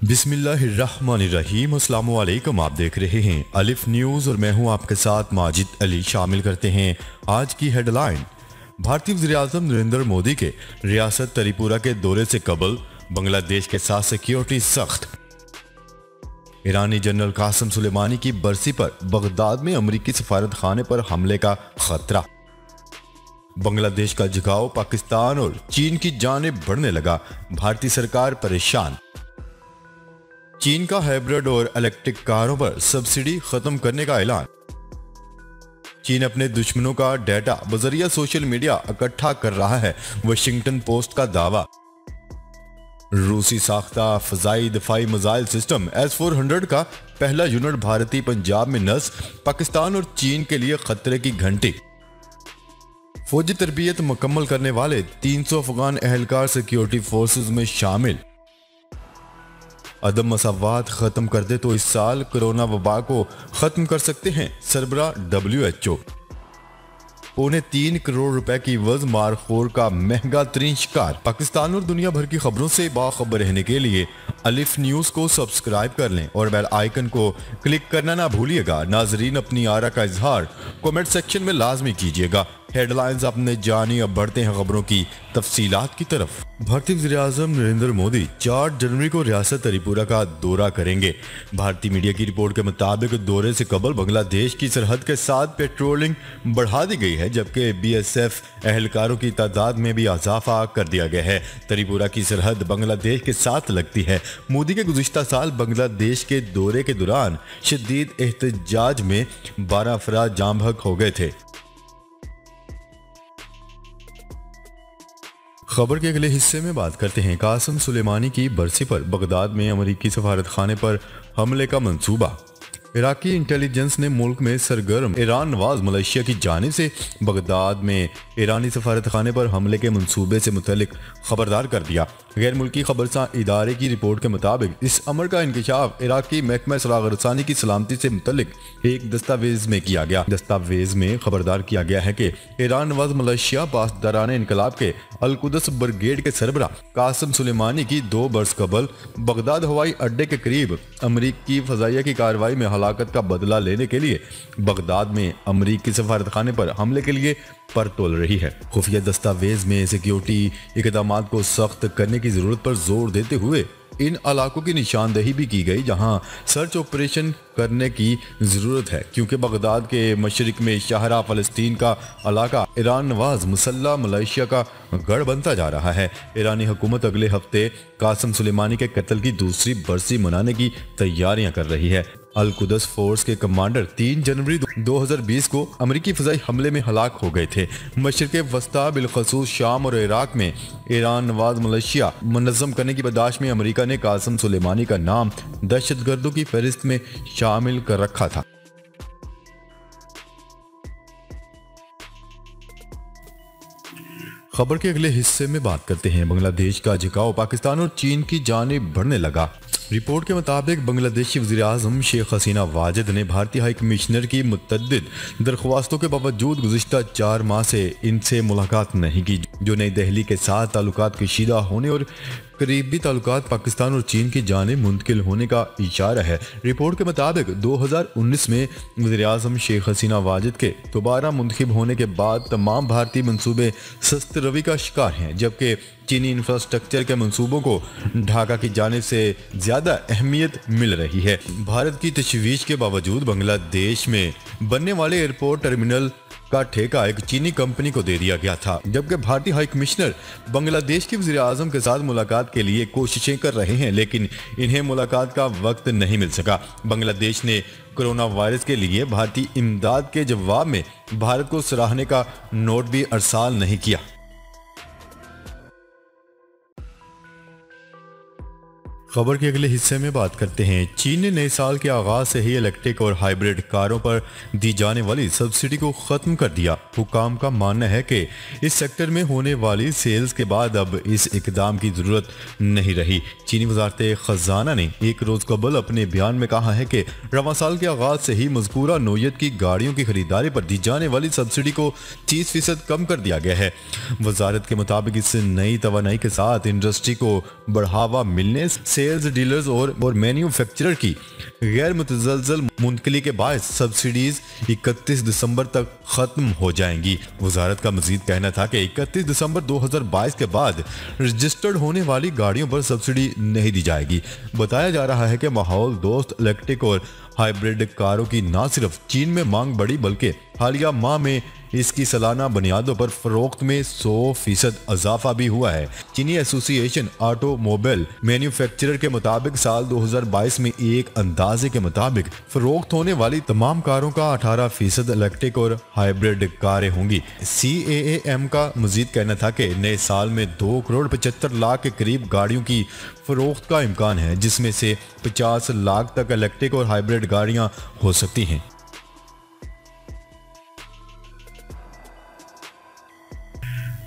बिस्मिल्लाहिर्रहमानिर्रहीम। अस्सलाम वालेकुम। आप देख रहे हैं अलिफ न्यूज़ और मैं हूं आपके साथ माजिद अली। शामिल करते हैं आज की हेडलाइन। भारतीय वज़ीर-ए-आज़म नरेंद्र मोदी के रियासत त्रिपुरा के दौरे से कबल बांग्लादेश के साथ सिक्योरिटी सख्त। ईरानी जनरल कासिम सुलेमानी की बरसी पर बगदाद में अमरीकी सफारत खाने पर हमले का खतरा। बांग्लादेश का झुकाव पाकिस्तान और चीन की जानिब बढ़ने लगा, भारतीय सरकार परेशान। चीन का हाइब्रिड और इलेक्ट्रिक कारों पर सब्सिडी खत्म करने का ऐलान। चीन अपने दुश्मनों का डेटा बजरिया सोशल मीडिया इकट्ठा कर रहा है, वाशिंगटन पोस्ट का दावा। रूसी साख्ता फजाई दफाई मिसाइल सिस्टम S-400 का पहला यूनिट भारतीय पंजाब में नस्ब, पाकिस्तान और चीन के लिए खतरे की घंटी। फौजी तरबियत मुकम्मल करने वाले 300 अफगान एहलकार सिक्योरिटी फोर्सेस में शामिल। अदम मसावात खत्म कर दे तो इस साल कोरोना वबा को खत्म कर सकते हैं, सरबरा WHO। 3.25 करोड़ रुपए की वज़ मारखोर का महंगा तरीन शिकार। पाकिस्तान और दुनिया भर की खबरों से बाखबर रहने के लिए अलिफ न्यूज़ को सब्सक्राइब कर लें और बेल आइकन को क्लिक करना ना भूलिएगा। नाजरीन, अपनी आरा का इजहार कमेंट सेक्शन में लाजमी कीजिएगा। हेडलाइंस आपने जानी, अब बढ़ते हैं खबरों की तफसीलात की तरफ। भारतीय वज़ीर-ए-आज़म नरेंद्र मोदी 4 जनवरी को रियासत त्रिपुरा का दौरा करेंगे। भारतीय मीडिया की रिपोर्ट के मुताबिक दौरे से कबल बांग्लादेश की सरहद के साथ पेट्रोलिंग बढ़ा दी गई है, जबकि BSF एहलकारों की तादाद में भी इजाफा कर दिया गया है। त्रिपुरा की सरहद बांग्लादेश के साथ लगती है। मोदी के गुज़िश्ता साल बांग्लादेश के दौरे के दौरान शदीद एहतजाज में 12 अफराद जाम बहक हो गए थे। खबर के अगले हिस्से में बात करते हैं कासिम सुलेमानी की बरसी पर बगदाद में अमरीकी सफारत खाने पर हमले का मंसूबा। इराकी इंटेलिजेंस ने मुल्क में सरगर्म ईरान नवाज मलेशिया की जानिब से बगदाद में ईरानी सफारत खाने पर हमले के मंसूबे से मुतल्लिक खबरदार कर दिया। गैर मुल्की खबरसां इदारे की रिपोर्ट के मुताबिक इस अमर का इंकशाफ इराकी महकमा सलाह रसानी की सलामती से मुतल्लिक एक दस्तावेज में किया गया। दस्तावेज में खबरदार किया गया है कि ईरान नवाज मलेशिया पासदारान इनकलाब के अलकुदस ब्रिगेड के सरबरा कासिम सुलेमानी की 2 बरस कबल बगदाद हवाई अड्डे के करीब अमरीकी फजाइया की कार्रवाई में हलाकत का बदला लेने के लिए बगदाद में अमरीकी सफारत खाने पर हमले के लिए पर तोल रही है। खुफिया दस्तावेज में सिक्योरिटी इकदामात को सख्त करने की जरूरत पर जोर देते हुए इन इलाकों की निशानदेही भी की गई जहां सर्च ऑपरेशन करने की जरूरत है, क्योंकि बगदाद के मशरिक में शाहरा फलस्तीन का इलाका ईरान नवाज मुसल्ला मलेशिया का गढ़ बनता जा रहा है। ईरानी हुकूमत अगले हफ्ते कासिम सुलेमानी के कत्ल की दूसरी बरसी मनाने की तैयारियां कर रही है। अल-कुदस फोर्स के कमांडर 3 जनवरी 2020 को अमरीकी फजाई हमले में हलाक हो गए थे। मशरिक़ वस्ता बिलखसूस शाम और इराक में ईरान नवाज मलेशिया मुनज़्ज़म करने की बर्दाश्त में अमरीका ने कासिम सुलेमानी का नाम दहशतगर्दों की फहरिस्त में शामिल कर रखा था। खबर के अगले हिस्से में बात करते हैं बांग्लादेश का झुकाव पाकिस्तान और चीन की जानिब बढ़ने लगा। रिपोर्ट के मुताबिक बांग्लादेशी वज़ीर-ए-आज़म शेख हसीना वाजिद ने भारतीय हाई कमिश्नर की मुतअद्दिद दरख्वास्तों के बावजूद गुज़िश्ता 4 माह से इनसे मुलाकात नहीं की, जो नई दिल्ली के साथ ताल्लुकात कशीदा होने और करीबी ताल्लुकात पाकिस्तान और चीन की जानिब मुंतकिल होने का इशारा है। रिपोर्ट के मुताबिक 2019 में वज़ीर-ए-आज़म शेख हसीना वाजिद के दोबारा मुंतखब होने के बाद तमाम भारतीय मंसूबे सस्त रवि का शिकार हैं, जबकि चीनी इंफ्रास्ट्रक्चर के मंसूबों को ढाका की जानिब से ज्यादा अहमियत मिल रही है। भारत की तशवीश के बावजूद बांग्लादेश में बनने वाले एयरपोर्ट टर्मिनल का ठेका एक चीनी कंपनी को दे दिया गया था, जबकि भारतीय हाई कमिश्नर बांग्लादेश के वज़ीर-ए-आज़म के साथ मुलाकात के लिए कोशिशें कर रहे हैं, लेकिन इन्हें मुलाकात का वक्त नहीं मिल सका। बांग्लादेश ने कोरोना वायरस के लिए भारतीय इमदाद के जवाब में भारत को सराहने का नोट भी अरसाल नहीं किया। खबर के अगले हिस्से में बात करते हैं। चीन ने नए साल के आगाज से ही इलेक्ट्रिक और हाइब्रिड कारों पर दी जाने वाली सब्सिडी को खत्म कर दिया। हुकाम का मानना है कि इस सेक्टर में होने वाली सेल्स के बाद अब इस इकदाम की जरूरत नहीं रही। चीनी वजारत खजाना ने एक रोज कबल अपने बयान में कहा है कि रवां साल के आगाज से ही मज़कूरा नौयत की गाड़ियों की खरीदारी पर दी जाने वाली सब्सिडी को 30% कम कर दिया गया है। वजारत के मुताबिक इस नई तवानाई के साथ इंडस्ट्री को बढ़ावा मिलने से सेल्स डीलर्स और मैन्युफैक्चरर की गैर मुतज़लज़ल मुंतकली के बायस सब्सिडीज 31 दिसंबर तक खत्म हो जाएंगी। वजारत का मजीद कहना था कि 31 दिसंबर 2022 के बाद रजिस्टर्ड होने वाली गाड़ियों पर सब्सिडी नहीं दी जाएगी। बताया जा रहा है कि माहौल दोस्त इलेक्ट्रिक और हाइब्रिड कारों की न सिर्फ चीन में मांग बढ़ी बल्कि हालिया माह में इसकी सालाना बुनियादों पर फरोख्त में 100% इजाफा भी हुआ है। चीनी एसोसिएशन ऑटोमोबाइल मैन्युफैक्चरर के मुताबिक साल 2022 में एक अंदाजे के मुताबिक फरोख्त होने वाली तमाम कारों का 18% इलेक्ट्रिक और हाइब्रिड कारें होंगी। CAAM का मजीद कहना था कि नए साल में 2 करोड़ 75 लाख के करीब गाड़ियों की फरोख्त का इम्कान है, जिसमें से 50 लाख तक इलेक्ट्रिक और हाइब्रिड गाड़ियां हो सकती हैं।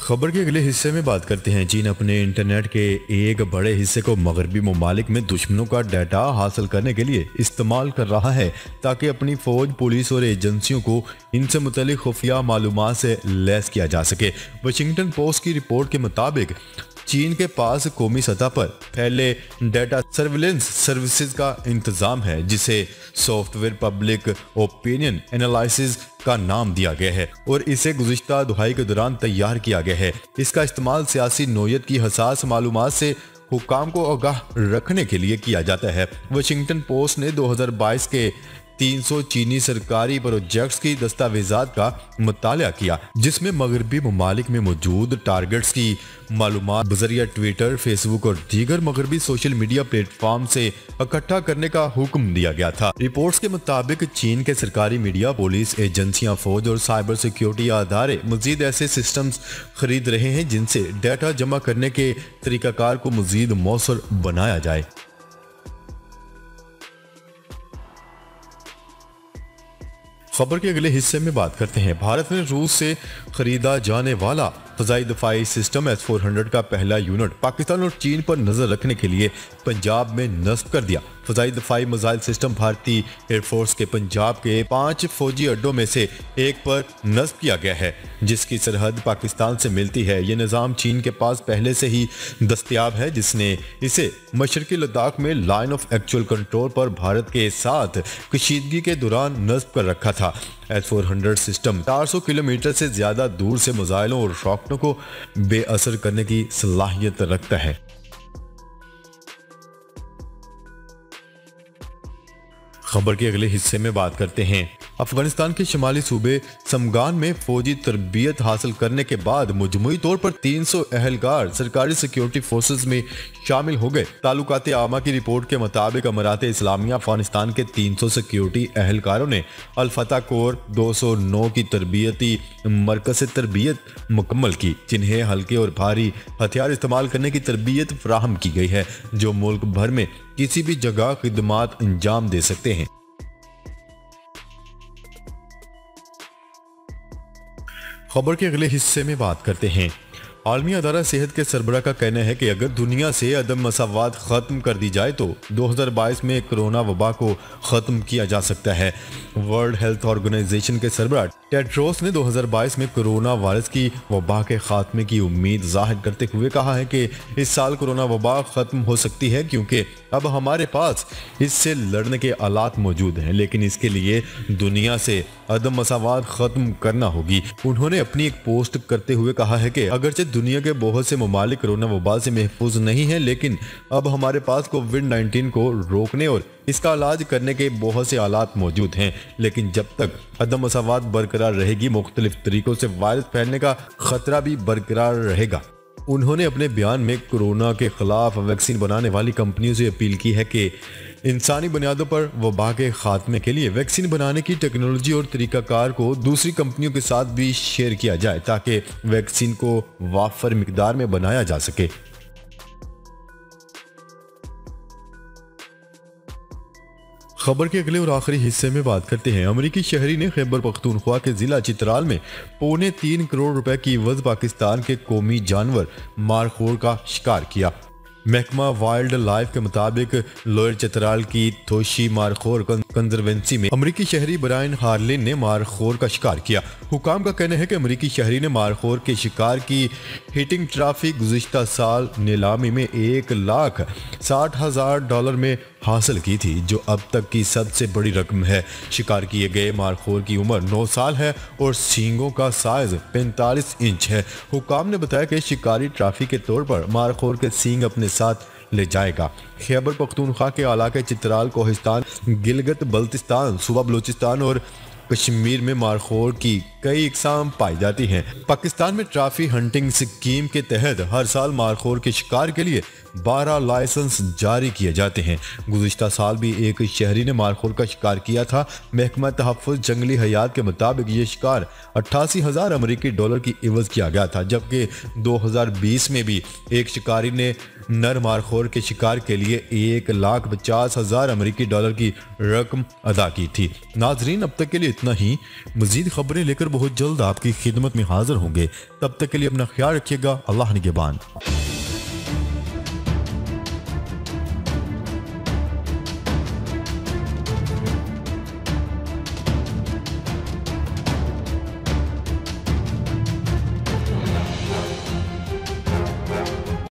खबर के अगले हिस्से में बात करते हैं। चीन अपने इंटरनेट के एक बड़े हिस्से को मगरबी ममालिक में दुश्मनों का डाटा हासिल करने के लिए इस्तेमाल कर रहा है ताकि अपनी फौज, पुलिस और एजेंसियों को इनसे मुतल्लिक खुफिया मालूमात से लैस किया जा सके। वाशिंगटन पोस्ट की रिपोर्ट के मुताबिक चीन के पास कौमी सतह पर फैले डाटा सर्विलेंस सर्विसेज का इंतजाम है, जिसे सॉफ्टवेयर पब्लिक ओपिनियन एनालिसिस का नाम दिया गया है और इसे गुज़िश्ता दुहाई के दौरान तैयार किया गया है। इसका इस्तेमाल सियासी नोयत की हसास मालूमात से हुकाम को आगाह रखने के लिए किया जाता है। वाशिंगटन पोस्ट ने 2022 के 300 चीनी सरकारी प्रोजेक्ट्स की दस्तावेजात का मुताला किया, जिसमें मगरबी ममालिक में मौजूद टारगेट्स की मालूमात बजरिया ट्विटर, फेसबुक और दीगर मगरबी सोशल मीडिया प्लेटफॉर्म से इकट्ठा करने का हुक्म दिया गया था। रिपोर्ट्स के मुताबिक चीन के सरकारी मीडिया, पुलिस एजेंसियां, फौज और साइबर सिक्योरिटी अदारे मजीद ऐसे सिस्टम्स खरीद रहे हैं जिनसे डाटा जमा करने के तरीकाकार को मजीद मौसर बनाया जाए। खबर के अगले हिस्से में बात करते हैं। भारत ने रूस से खरीदा जाने वाला फ़ज़ाई दफाई सिस्टम S-400 का पहला यूनिट पाकिस्तान और चीन पर नजर रखने के लिए पंजाब में नस्ब कर दिया। फ़ज़ाई दफाई मिसाइल सिस्टम भारतीय एयरफोर्स के पंजाब के 5 फौजी अड्डों में से एक पर नस्ब किया गया है, जिसकी सरहद पाकिस्तान से मिलती है। ये निज़ाम चीन के पास पहले से ही दस्तयाब है, जिसने इसे मशरकी लद्दाख में लाइन ऑफ एक्चुअल कंट्रोल पर भारत के साथ कशीदगी के दौरान नस्ब कर रखा था। S-400 सिस्टम 400 किलोमीटर से ज्यादा दूर से मिसाइलों और रॉकेटों को बेअसर करने की सलाहियत रखता है। खबर के अगले हिस्से में बात करते हैं। अफगानिस्तान के शिमाली सूबे समगान में फौजी तरबियत हासिल करने के बाद मजमूई तौर पर 300 अहलकार सरकारी सिक्योरिटी फोर्सेस में शामिल हो गए। तालुकात आमा की रिपोर्ट के मुताबिक अमारात इस्लामिया अफगानिस्तान के 300 सिक्योरिटी अहलकारों ने अल-फतह कोर 209 की तरबियती मरकज से तरबियत मुकम्मल की, जिन्हें हल्के और भारी हथियार इस्तेमाल करने की तरबियत फराहम की गई है, जो मुल्क भर में किसी भी जगह खिदमात अंजाम दे सकते हैं। खबर के अगले हिस्से में बात करते हैं। आलमी अदारा सेहत के सरबराह का कहना है कि अगर दुनिया से अदम मसावात खत्म कर दी जाए तो 2022 में कोरोना वबा को खत्म किया जा सकता है। वर्ल्ड हेल्थ ऑर्गेनाइजेशन के सरबराह टेड्रोस ने 2022 में कोरोना वायरस की वबा के खात्मे की उम्मीद जाहिर करते हुए कहा है कि इस साल कोरोना वबा खत्म हो सकती है, क्योंकि अब हमारे पास इससे लड़ने के आलात मौजूद हैं, लेकिन इसके लिए दुनिया से अदम मसावात खत्म करना होगी। उन्होंने अपनी एक पोस्ट करते हुए कहा है कि अगरचे दुनिया के बहुत से ममालिक कोरोना वबा से महफूज नहीं है, लेकिन अब हमारे पास कोविड-19 को रोकने और इसका इलाज करने के बहुत से आलात मौजूद हैं। लेकिन जब तक अदम मसावात बरकरार रहेगी, मुख्तलिफ तरीकों से वायरस फैलने का खतरा भी बरकरार रहेगा। उन्होंने अपने बयान में कोरोना के खिलाफ वैक्सीन बनाने वाली कंपनियों से अपील की है कि इंसानी बुनियादों पर वबा के खात्मे के लिए वैक्सीन बनाने की टेक्नोलॉजी और तरीकाकार को दूसरी कंपनियों के साथ भी शेयर किया जाए, ताकि वैक्सीन को वाफर मिकदार में बनाया जा सके। खबर के अगले और आखिरी हिस्से में बात करते हैं। अमेरिकी शहरी ने खैबर पख्तूनख्वा के जिला चित्राल में 3.25 करोड़ रुपए की एवज पाकिस्तान के कौमी जानवर मारखोर का शिकार किया। महकमा वाइल्ड लाइफ के मुताबिक लोअर चित्राल की थोशी मारखोर कंजरवेंसी में अमेरिकी शहरी ब्रायन हार्लिन ने मारखोर का शिकार किया हुकाम का कहना है कि अमेरिकी शहरी ने मारखोर के शिकार की हिटिंग ट्रॉफी गुज़िश्ता साल नीलामी में $1,60,000 में हासिल की थी, जो अब तक की सबसे बड़ी रकम है। शिकार किए गए मारखोर की उम्र 9 साल है और सींगों का साइज 45 इंच है। हुकाम ने बताया कि शिकारी ट्रॉफी के तौर पर मारखोर के सींग अपने साथ ले जाएगा। खैबर पख्तूनख्वा के इलाके चित्राल, कोहिस्तान, गिलगित बल्तिस्तान, सूबा बलूचिस्तान और कश्मीर में मारखोर की कई इकसाम पाई जाती हैं। पाकिस्तान में ट्रॉफी हंटिंग स्कीम के तहत हर साल मारखोर के शिकार के लिए 12 लाइसेंस जारी किए जाते हैं। गुज़िश्ता साल भी एक शहरी ने मारखोर का शिकार किया था। महकमा तहफ़्फ़ुज़ जंगली हयात के मुताबिक ये शिकार $88,000 की इवज किया गया था, जबकि 2020 में भी एक शिकारी ने नर मारखोर के शिकार के लिए $1,50,000 की रकम अदा की थी। नाजरीन, अब तक के लिए इतना ही। मजीद खबरें लेकर बहुत जल्द आपकी खिदमत में हाजिर होंगे। तब तक के लिए अपना ख्याल रखिएगा। अल्लाह निगहबान।